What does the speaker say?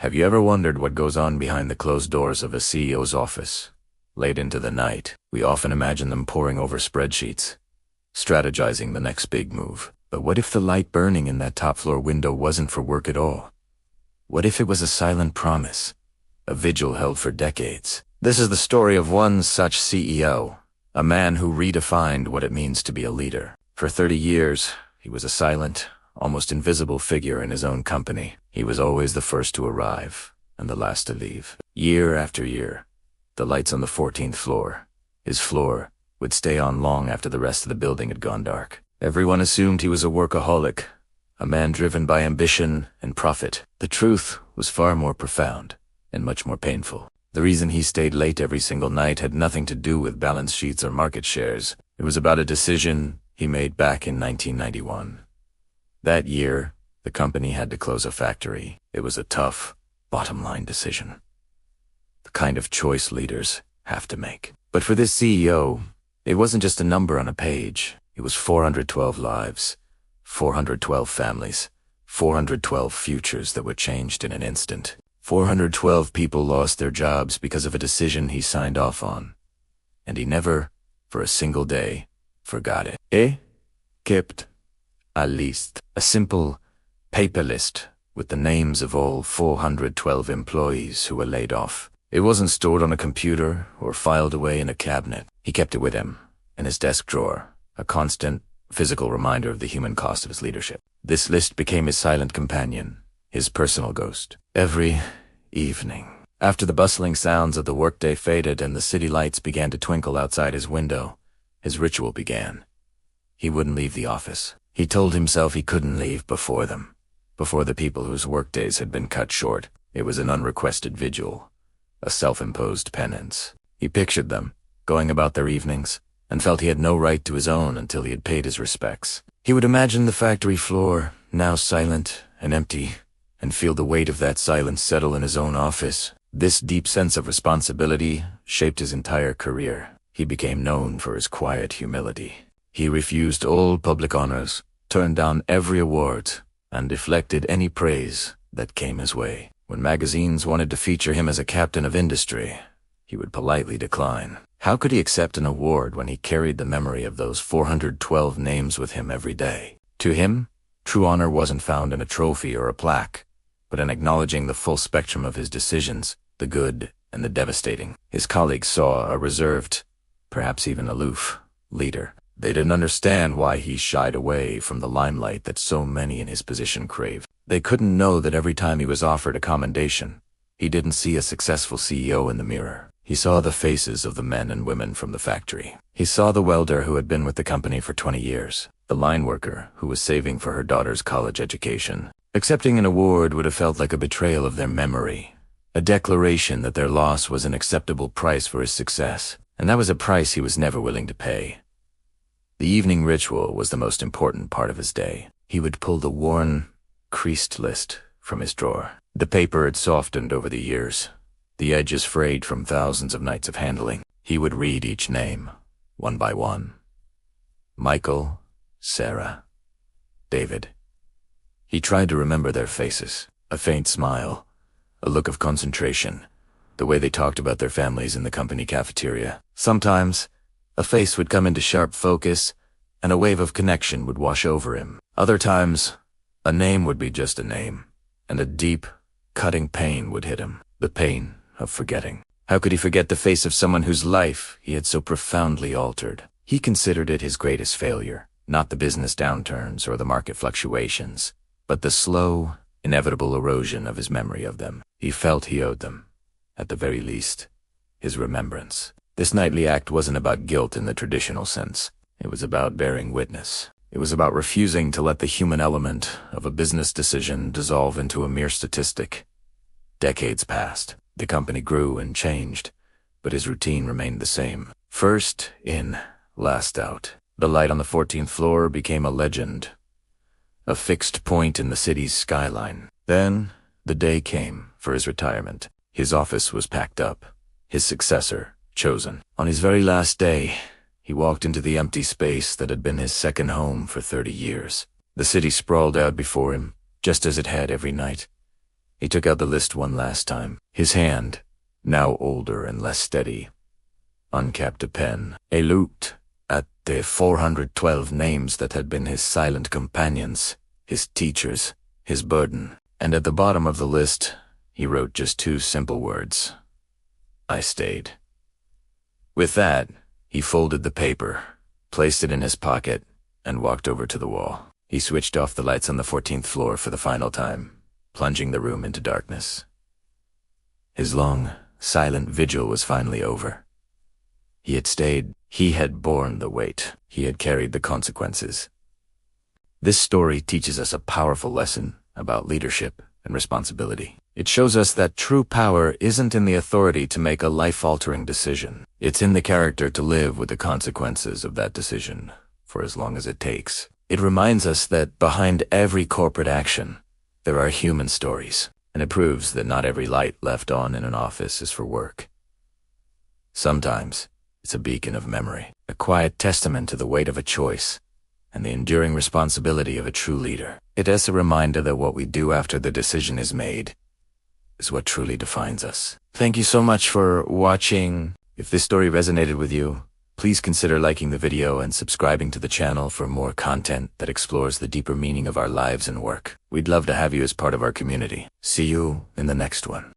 Have you ever wondered what goes on behind the closed doors of a CEO's office? Late into the night, we often imagine them poring over spreadsheets, strategizing the next big move. But what if the light burning in that top-floor window wasn't for work at all? What if it was a silent promise, a vigil held for decades? This is the story of one such CEO, a man who redefined what it means to be a leader. For 30 years, he was a silent, almost invisible figure in his own company. He was always the first to arrive and the last to leave. Year after year, the lights on the 14th floor, his floor, would stay on long after the rest of the building had gone dark. Everyone assumed he was a workaholic, a man driven by ambition and profit. The truth was far more profound and much more painful. The reason he stayed late every single night had nothing to do with balance sheets or market shares. It was about a decision he made back in 1991. That year, the company had to close a factory. It was a tough, bottom-line decision, the kind of choice leaders have to make. But for this CEO, it wasn't just a number on a page. It was 412 lives, 412 families, 412 futures that were changed in an instant. 412 people lost their jobs because of a decision he signed off on. And he never, for a single day, forgot it. Kept a list, a simple paper list with the names of all 412 employees who were laid off. It wasn't stored on a computer or filed away in a cabinet. He kept it with him, in his desk drawer, a constant, physical reminder of the human cost of his leadership. This list became his silent companion, his personal ghost. Every evening, after the bustling sounds of the workday faded and the city lights began to twinkle outside his window, his ritual began. He wouldn't leave the office. He told himself he couldn't leave before them, before the people whose workdays had been cut short. It was an unrequested vigil, a self-imposed penance. He pictured them, going about their evenings, and felt he had no right to his own until he had paid his respects. He would imagine the factory floor, now silent and empty, and feel the weight of that silence settle in his own office. This deep sense of responsibility shaped his entire career. He became known for his quiet humility. He refused all public honors, turned down every award, and deflected any praise that came his way. When magazines wanted to feature him as a captain of industry, he would politely decline. How could he accept an award when he carried the memory of those 412 names with him every day? To him, true honor wasn't found in a trophy or a plaque, but in acknowledging the full spectrum of his decisions, the good and the devastating. His colleagues saw a reserved, perhaps even aloof, leader. They didn't understand why he shied away from the limelight that so many in his position craved. They couldn't know that every time he was offered a commendation, he didn't see a successful CEO in the mirror. He saw the faces of the men and women from the factory. He saw the welder who had been with the company for 20 years, the line worker who was saving for her daughter's college education. Accepting an award would have felt like a betrayal of their memory, a declaration that their loss was an acceptable price for his success, and that was a price he was never willing to pay. The evening ritual was the most important part of his day. He would pull the worn, creased list from his drawer. The paper had softened over the years, the edges frayed from thousands of nights of handling. He would read each name, one by one. Michael, Sarah, David. He tried to remember their faces, a faint smile, a look of concentration, the way they talked about their families in the company cafeteria. Sometimes, a face would come into sharp focus, and a wave of connection would wash over him. Other times, a name would be just a name, and a deep, cutting pain would hit him. The pain of forgetting. How could he forget the face of someone whose life he had so profoundly altered? He considered it his greatest failure, not the business downturns or the market fluctuations, but the slow, inevitable erosion of his memory of them. He felt he owed them, at the very least, his remembrance. This nightly act wasn't about guilt in the traditional sense. It was about bearing witness. It was about refusing to let the human element of a business decision dissolve into a mere statistic. Decades passed. The company grew and changed, but his routine remained the same. First in, last out. The light on the 14th floor became a legend, a fixed point in the city's skyline. Then, the day came for his retirement. His office was packed up, his successor chosen. On his very last day, he walked into the empty space that had been his second home for 30 years. The city sprawled out before him, just as it had every night. He took out the list one last time. His hand, now older and less steady, uncapped a pen. He looked at the 412 names that had been his silent companions, his teachers, his burden. And at the bottom of the list, he wrote just two simple words. I stayed. With that, he folded the paper, placed it in his pocket, and walked over to the wall. He switched off the lights on the 14th floor for the final time, plunging the room into darkness. His long, silent vigil was finally over. He had stayed. He had borne the weight. He had carried the consequences. This story teaches us a powerful lesson about leadership and responsibility. It shows us that true power isn't in the authority to make a life-altering decision. It's in the character to live with the consequences of that decision for as long as it takes. It reminds us that behind every corporate action, there are human stories, and it proves that not every light left on in an office is for work. Sometimes, it's a beacon of memory, a quiet testament to the weight of a choice and the enduring responsibility of a true leader. It is a reminder that what we do after the decision is made is what truly defines us. Thank you so much for watching. If this story resonated with you, please consider liking the video and subscribing to the channel for more content that explores the deeper meaning of our lives and work. We'd love to have you as part of our community. See you in the next one.